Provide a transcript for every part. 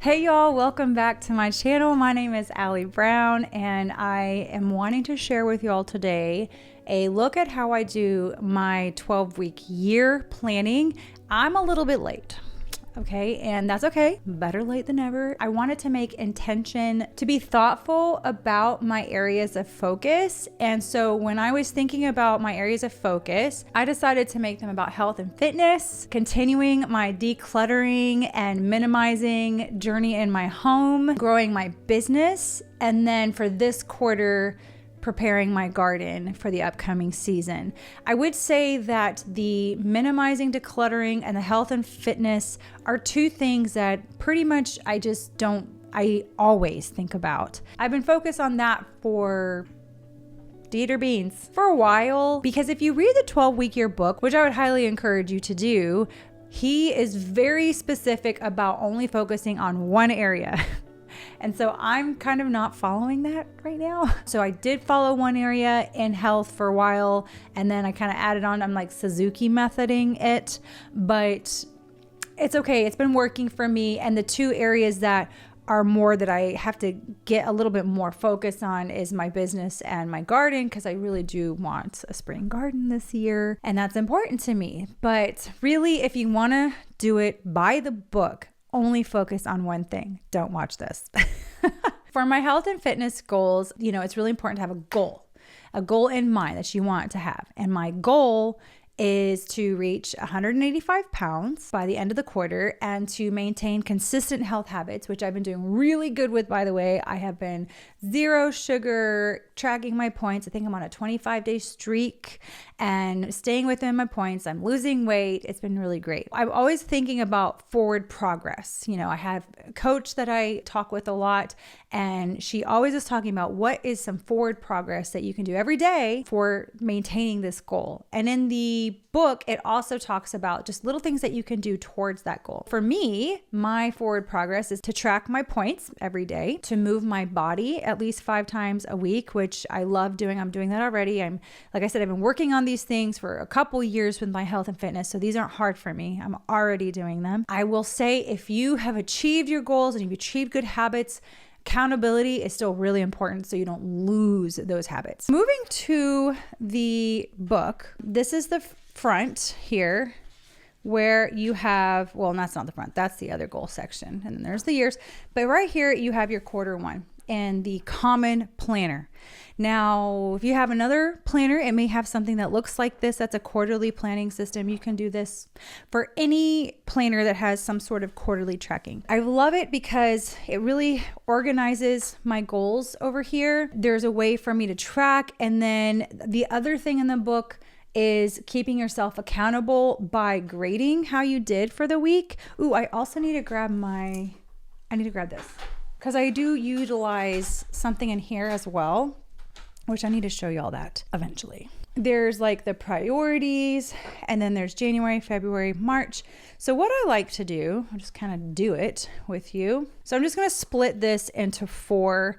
Hey y'all, welcome back to my channel. My name is Allie Brown and I am wanting to share with y'all today a look at how I do my 12-week year planning. I'm a little bit late. Okay, and that's okay. Better late than never. I wanted to make intention to be thoughtful about my areas of focus. And so when I was thinking about my areas of focus, I decided to make them about health and fitness, continuing my decluttering and minimizing journey in my home, growing my business, and then for this quarter, preparing my garden for the upcoming season. I would say that the minimizing, decluttering, and the health and fitness are two things that pretty much I always think about. I've been focused on that for Dieter Beans for a while, because if you read the 12-week year book, which I would highly encourage you to do, he is very specific about only focusing on one area. And so I'm kind of not following that right now. So I did follow one area in health for a while, and then I kind of added on, I'm like Suzuki methoding it, but it's okay. It's been working for me. And the two areas that are more that I have to get a little bit more focused on is my business and my garden, because I really do want a spring garden this year. And that's important to me. But really, if you want to do it by the book, only focus on one thing. Don't watch this. For my health and fitness goals, it's really important to have a goal in mind that you want to have. And my goal is to reach 185 pounds by the end of the quarter and to maintain consistent health habits, which I've been doing really good with, by the way. I have been zero sugar, tracking my points. I think I'm on a 25-day streak and staying within my points. I'm losing weight. It's been really great. I'm always thinking about forward progress. I have a coach that I talk with a lot, and she always is talking about what is some forward progress that you can do every day for maintaining this goal. And in the book, it also talks about just little things that you can do towards that goal. For me, my forward progress is to track my points every day, to move my body at least 5 times a week, which I love doing. I'm doing that already. Like I said, I've been working on these things for a couple years with my health and fitness, so these aren't hard for me. I'm already doing them. I will say, if you have achieved your goals and you've achieved good habits, accountability is still really important so you don't lose those habits. Moving to the book, this is the front here where you have, well, that's not the front, that's the other goal section. And then there's the years. But right here, you have your quarter one and the common planner. Now, if you have another planner, it may have something that looks like this. That's a quarterly planning system. You can do this for any planner that has some sort of quarterly tracking. I love it because it really organizes my goals over here. There's a way for me to track. And then the other thing in the book is keeping yourself accountable by grading how you did for the week. Ooh, I also need to grab this because I do utilize something in here as well, which I need to show you all that eventually. There's like the priorities, and then there's January, February, March. So what I like to do, I'll just kind of do it with you. So I'm just going to split this into 4.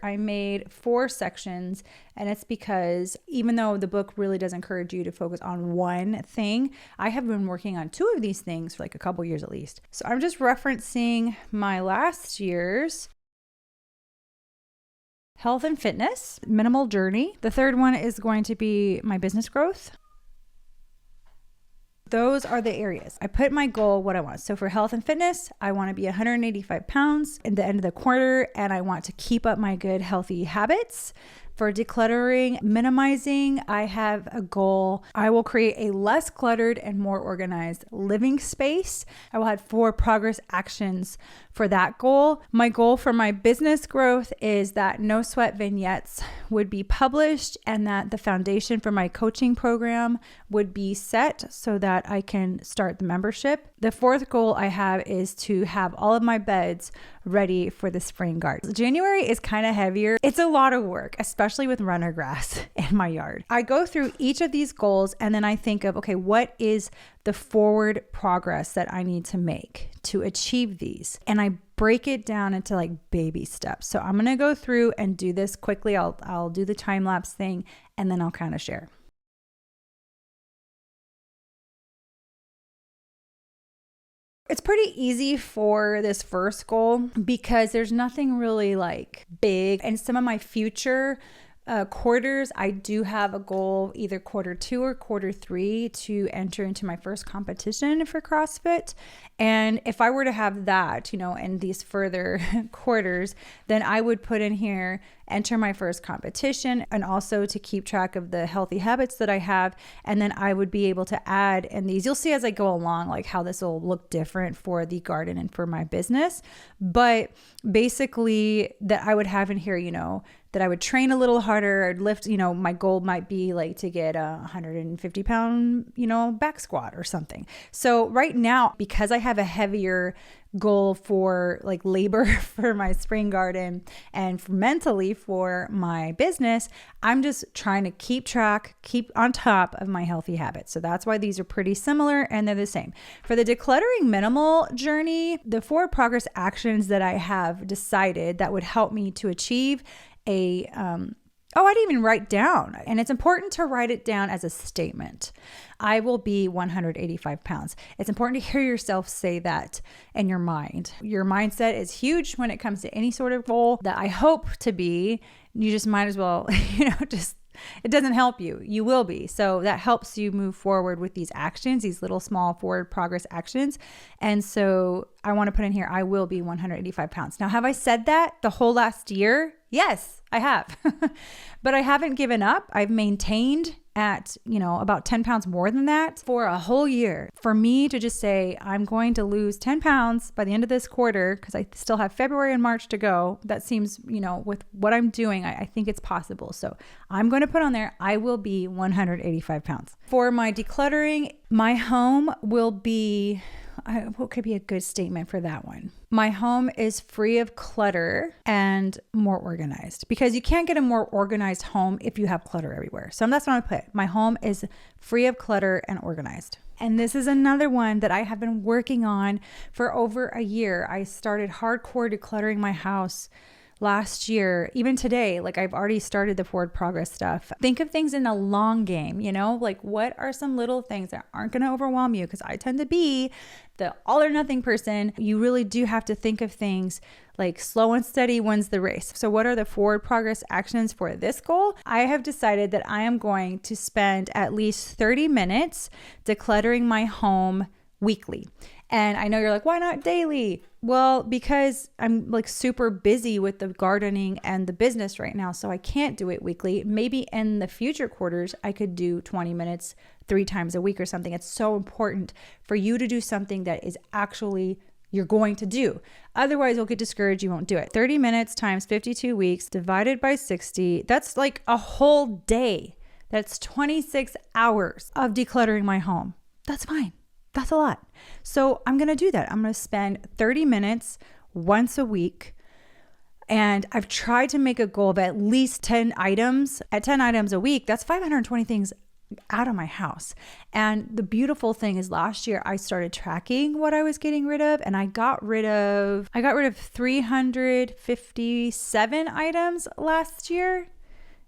I made 4 sections, and it's because even though the book really does encourage you to focus on one thing, I have been working on 2 of these things for like a couple years at least. So I'm just referencing my last year's health and fitness, minimal journey. The third one is going to be my business growth. Those are the areas. I put my goal, what I want. So for health and fitness, I want to be 185 pounds at the end of the quarter, and I want to keep up my good, healthy habits. For decluttering, minimizing, I have a goal. I will create a less cluttered and more organized living space. I will have 4 progress actions for that goal. My goal for my business growth is that No Sweat vignettes would be published and that the foundation for my coaching program would be set so that I can start the membership. The 4th goal I have is to have all of my beds ready for the spring garden. January is kind of heavier. It's a lot of work, especially with runner grass in my yard. I go through each of these goals and then I think of, okay, what is the forward progress that I need to make to achieve these? And I break it down into like baby steps. So I'm going to go through and do this quickly. I'll do the time lapse thing and then I'll kind of share. It's pretty easy for this first goal because there's nothing really like big. And some of my future quarters, I do have a goal, either quarter 2 or quarter 3, to enter into my first competition for CrossFit. And if I were to have that, in these further quarters, then I would put in here, enter my first competition, and also to keep track of the healthy habits that I have. And then I would be able to add in these, you'll see as I go along, like how this will look different for the garden and for my business. But basically that I would have in here, that I would train a little harder. I'd lift, my goal might be like to get a 150 pound, back squat or something. So right now, because I have a heavier goal for like labor for my spring garden and mentally for my business, I'm just trying to keep on top of my healthy habits. So that's why these are pretty similar and they're the same. For the decluttering minimal journey, the 4 progress actions that I have decided that would help me to achieve I didn't even write down. And it's important to write it down as a statement. I will be 185 pounds. It's important to hear yourself say that in your mind. Your mindset is huge when it comes to any sort of goal that I hope to be. You just might as well, it doesn't help you. You will be. So that helps you move forward with these actions, these little small forward progress actions. And so I want to put in here, I will be 185 pounds. Now, have I said that the whole last year? Yes, I have. But I haven't given up. I've maintained at, about 10 pounds more than that for a whole year. For me to just say, I'm going to lose 10 pounds by the end of this quarter, because I still have February and March to go. That seems, with what I'm doing, I think it's possible. So I'm going to put on there, I will be 185 pounds. For my decluttering, my home will be, what could be a good statement for that one? My home is free of clutter and more organized, because you can't get a more organized home if you have clutter everywhere. So that's what I'm gonna put. My home is free of clutter and organized. And this is another one that I have been working on for over a year. I started hardcore decluttering my house last year. Even today, like I've already started the forward progress stuff. Think of things in a long game, like what are some little things that aren't going to overwhelm you? Because I tend to be the all or nothing person. You really do have to think of things like slow and steady wins the race. So what are the forward progress actions for this goal? I have decided that I am going to spend at least 30 minutes decluttering my home weekly. And I know you're like, why not daily? Well, because I'm like super busy with the gardening and the business right now, so I can't do it weekly. Maybe in the future quarters, I could do 20 minutes 3 times a week or something. It's so important for you to do something that is actually you're going to do. Otherwise, you'll get discouraged. You won't do it. 30 minutes times 52 weeks divided by 60. That's like a whole day. That's 26 hours of decluttering my home. That's fine. That's a lot. So I'm going to do that. I'm going to spend 30 minutes once a week. And I've tried to make a goal of at least 10 items. At 10 items a week, that's 520 things out of my house. And the beautiful thing is last year I started tracking what I was getting rid of, and I got rid of 357 items last year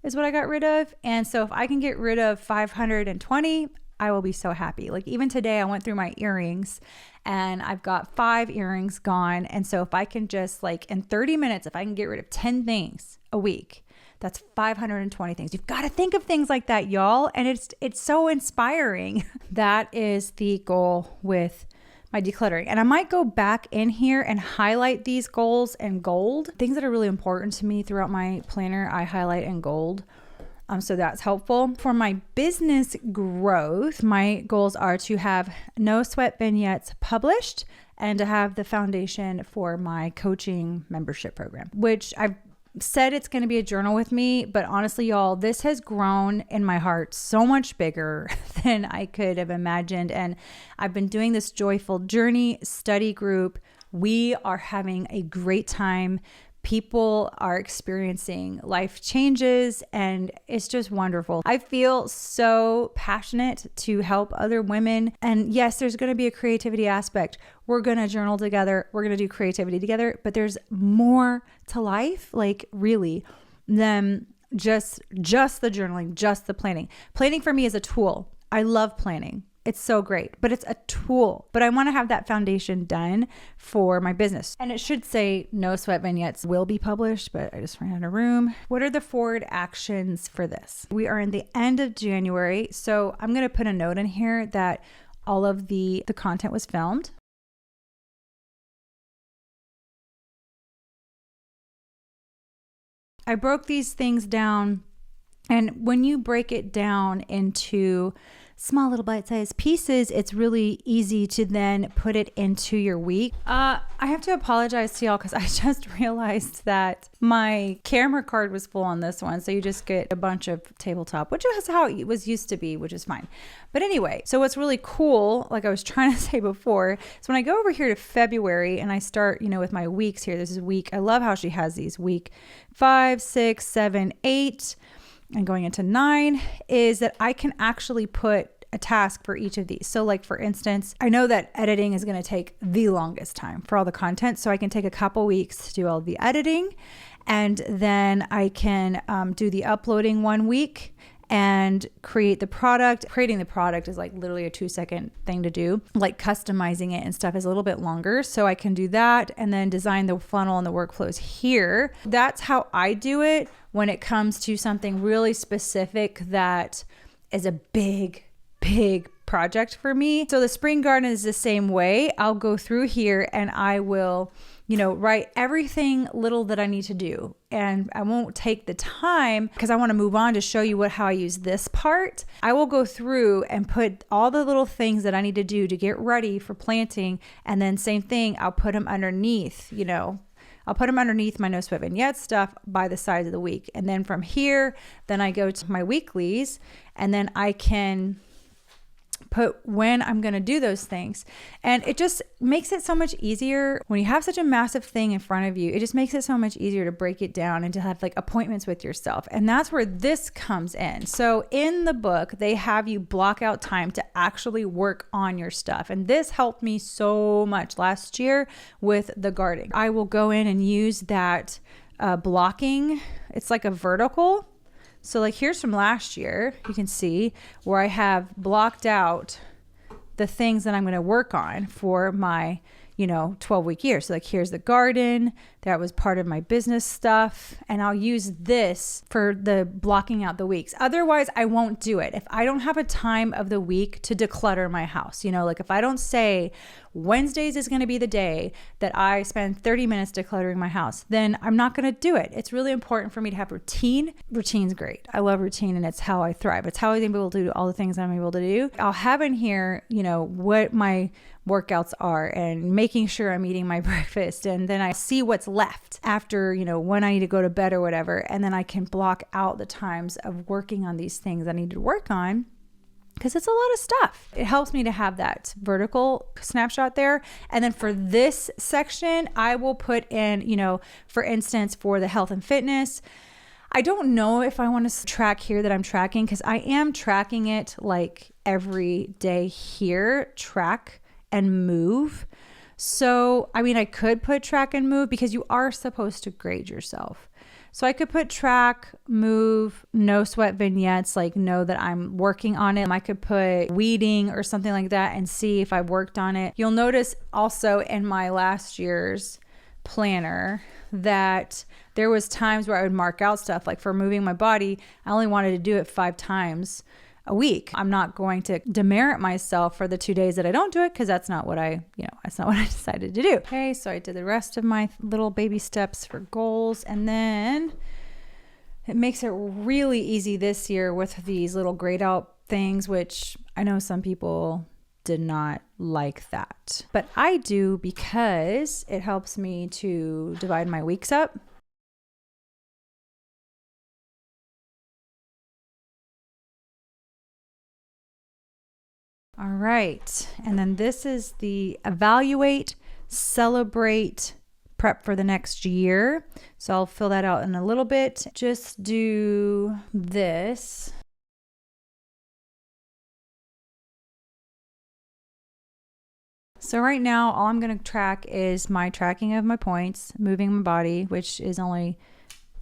is what I got rid of. And so if I can get rid of 520, I will be so happy. Like even today I went through my earrings and I've got 5 earrings gone. And so if I can just like in 30 minutes, if I can get rid of 10 things a week, that's 520 things. You've got to think of things like that, y'all. And it's so inspiring. That is the goal with my decluttering. And I might go back in here and highlight these goals in gold. Things that are really important to me throughout my planner, I highlight in gold. So that's helpful. For my business growth, my goals are to have No Sweat vignettes published and to have the foundation for my coaching membership program, which I've said it's going to be a journal with me. But honestly, y'all, this has grown in my heart so much bigger than I could have imagined. And I've been doing this Joyful Journey study group. We are having a great time. People are experiencing life changes and it's just wonderful. I feel so passionate to help other women. And yes, there's going to be a creativity aspect. We're going to journal together. We're going to do creativity together, but there's more to life, like really, than just the journaling, just the planning. Planning for me is a tool. I love planning. It's so great, but it's a tool. But I want to have that foundation done for my business. And it should say no sweat vignettes will be published, but I just ran out of room. What are the forward actions for this? We are in the end of January. So I'm going to put a note in here that all of the content was filmed. I broke these things down, and when you break it down into small little bite-sized pieces, it's really easy to then put it into your week. I have to apologize to y'all because I just realized that my camera card was full on this one. So you just get a bunch of tabletop, which is how it was used to be, which is fine. But anyway, so what's really cool, like I was trying to say before, is when I go over here to February and I start, with my weeks here, this is week, I love how she has these week 5, 6, 7, 8, and going into 9, is that I can actually put a task for each of these. So like, for instance, I know that editing is going to take the longest time for all the content. So I can take a couple weeks to do all the editing, and then I can do the uploading 1 week and create the product. Creating the product is like literally a 2-second thing to do. Like customizing it and stuff is a little bit longer. So I can do that and then design the funnel and the workflows here. That's how I do it when it comes to something really specific that is a big project for me. So the spring garden is the same way. I'll go through here and I will, write everything little that I need to do. And I won't take the time because I want to move on to show you how I use this part. I will go through and put all the little things that I need to do to get ready for planting. And then same thing, I'll put them underneath, I'll put them underneath my no sweat vignette stuff by the sides of the week. And then from here, then I go to my weeklies, and then I can put when I'm going to do those things. And it just makes it so much easier when you have such a massive thing in front of you. It just makes it so much easier to break it down and to have like appointments with yourself. And that's where this comes in. So in the book, they have you block out time to actually work on your stuff. And this helped me so much last year with the gardening. I will go in and use that blocking. It's like a vertical. So like here's from last year, you can see where I have blocked out the things that I'm going to work on for my, 12-week year. So like here's the garden, that was part of my business stuff. And I'll use this for the blocking out the weeks. Otherwise, I won't do it. If I don't have a time of the week to declutter my house, like if I don't say Wednesdays is going to be the day that I spend 30 minutes decluttering my house, then I'm not going to do it. It's really important for me to have routine. Routine's great. I love routine, and it's how I thrive. It's how I'm able to do all the things I'm able to do. I'll have in here, what my workouts are and making sure I'm eating my breakfast. And then I see what's left after, when I need to go to bed or whatever. And then I can block out the times of working on these things I need to work on, because it's a lot of stuff. It helps me to have that vertical snapshot there. And then for this section, I will put in, for instance, for the health and fitness, I don't know if I want to track here that I'm tracking, because I am tracking it like every day here, track and move. So, I could put track and move because you are supposed to grade yourself. So I could put track, move, no sweat vignettes, like know that I'm working on it. I could put weeding or something like that and see if I've worked on it. You'll notice also in my last year's planner that there was times where I would mark out stuff like for moving my body. I only wanted to do it 5 times a week. I'm not going to demerit myself for the 2 days that I don't do it, because that's not what that's not what I decided to do. Okay, so I did the rest of my little baby steps for goals, and then it makes it really easy this year with these little grayed out things, which I know some people did not like that, but I do because it helps me to divide my weeks up. All right. And then this is the evaluate, celebrate, prep for the next year. So I'll fill that out in a little bit. Just do this. So right now, all I'm going to track is my tracking of my points, moving my body, which is only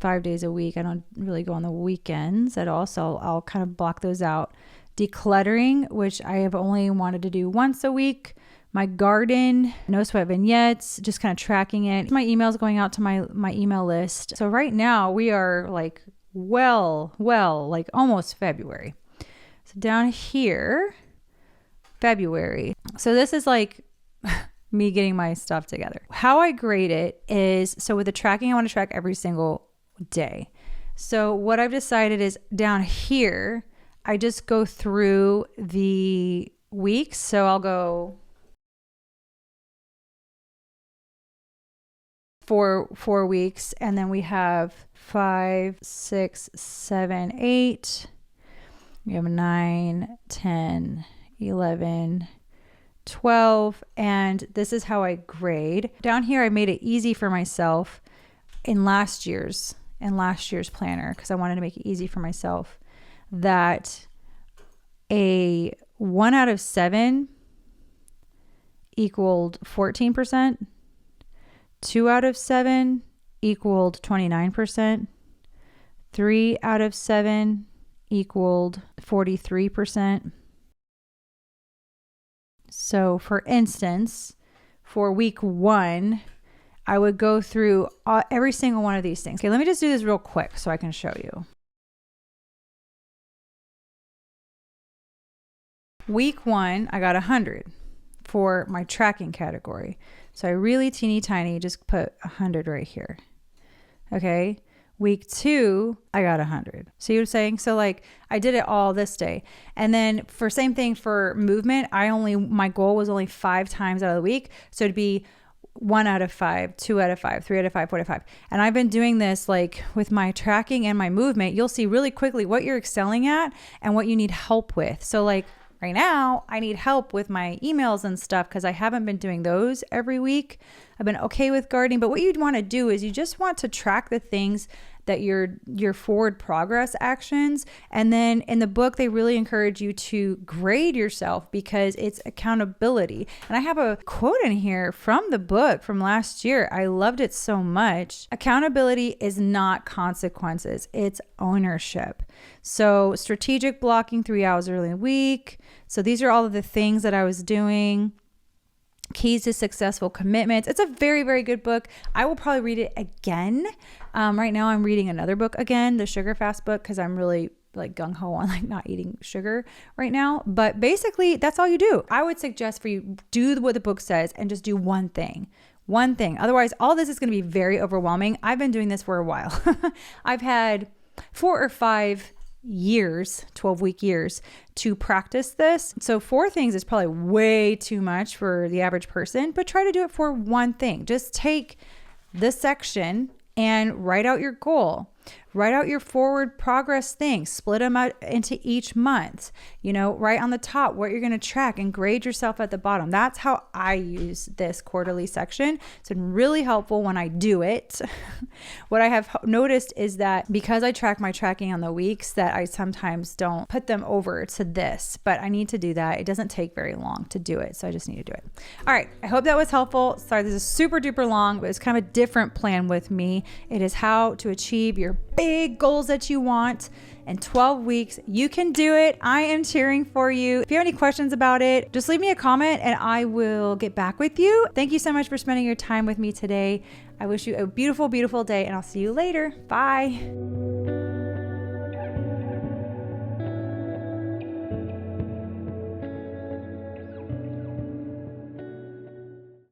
5 days a week. I don't really go on the weekends at all. So I'll kind of block those out. Decluttering, which I have only wanted to do once a week. My garden, no sweat vignettes, just kind of tracking it. My emails going out to my email list. So right now we are like like almost February. So down here, February. So this is like me getting my stuff together. How I grade it is, so with the tracking, I want to track every single day. So what I've decided is down here, I just go through the weeks. So I'll go for 4 weeks, and then we have 5, 6, 7, 8. We have 9, 10, 11, 12, and this is how I grade. Down here, I made it easy for myself in last year's planner, because I wanted to make it easy for myself, that a 1 out of 7 equaled 14%, 2 out of 7 equaled 29%, 3 out of 7 equaled 43%. So for instance, for week 1, I would go through every single one of these things. Okay, let me just do this real quick so I can show you. Week 1, I got 100 for my tracking category. So I really teeny tiny just put 100 right here. Okay. Week 2, I got 100. See what I'm saying? So like I did it all this day. And then for same thing for movement, my goal was only 5 times out of the week. So it'd be 1 out of 5, 2 out of 5, 3 out of 5, 4 out of 5. And I've been doing this like with my tracking and my movement. You'll see really quickly what you're excelling at and what you need help with. So like right now, I need help with my emails and stuff because I haven't been doing those every week. I've been okay with gardening, but what you'd want to do is you just want to track the things that your forward progress actions. And then in the book, they really encourage you to grade yourself because it's accountability. And I have a quote in here from the book from last year. I loved it so much. Accountability is not consequences, it's ownership. So strategic blocking 3 hours early in the week. So these are all of the things that I was doing. Keys to Successful Commitments. It's a very, very good book. I will probably read it again. Right now I'm reading another book again, the Sugar Fast book, because I'm really like gung-ho on like not eating sugar right now. But basically that's all you do. I would suggest for you, do what the book says and just do one thing. One thing. Otherwise, all this is going to be very overwhelming. I've been doing this for a while. I've had 4 or 5 years, 12-week years to practice this. So 4 things is probably way too much for the average person, but try to do it for one thing. Just take this section and write out your goal. Write out your forward progress things, split them out into each month, right on the top, what you're going to track and grade yourself at the bottom. That's how I use this quarterly section. It's been really helpful when I do it. What I have noticed is that because I track my tracking on the weeks, that I sometimes don't put them over to this, but I need to do that. It doesn't take very long to do it. So I just need to do it. All right. I hope that was helpful. Sorry, this is super duper long, but it's kind of a different plan with me. It is how to achieve your big goals that you want in 12 weeks. You can do it. I am cheering for you. If you have any questions about it, just leave me a comment and I will get back with you. Thank you so much for spending your time with me today. I wish you a beautiful, beautiful day and I'll see you later. Bye.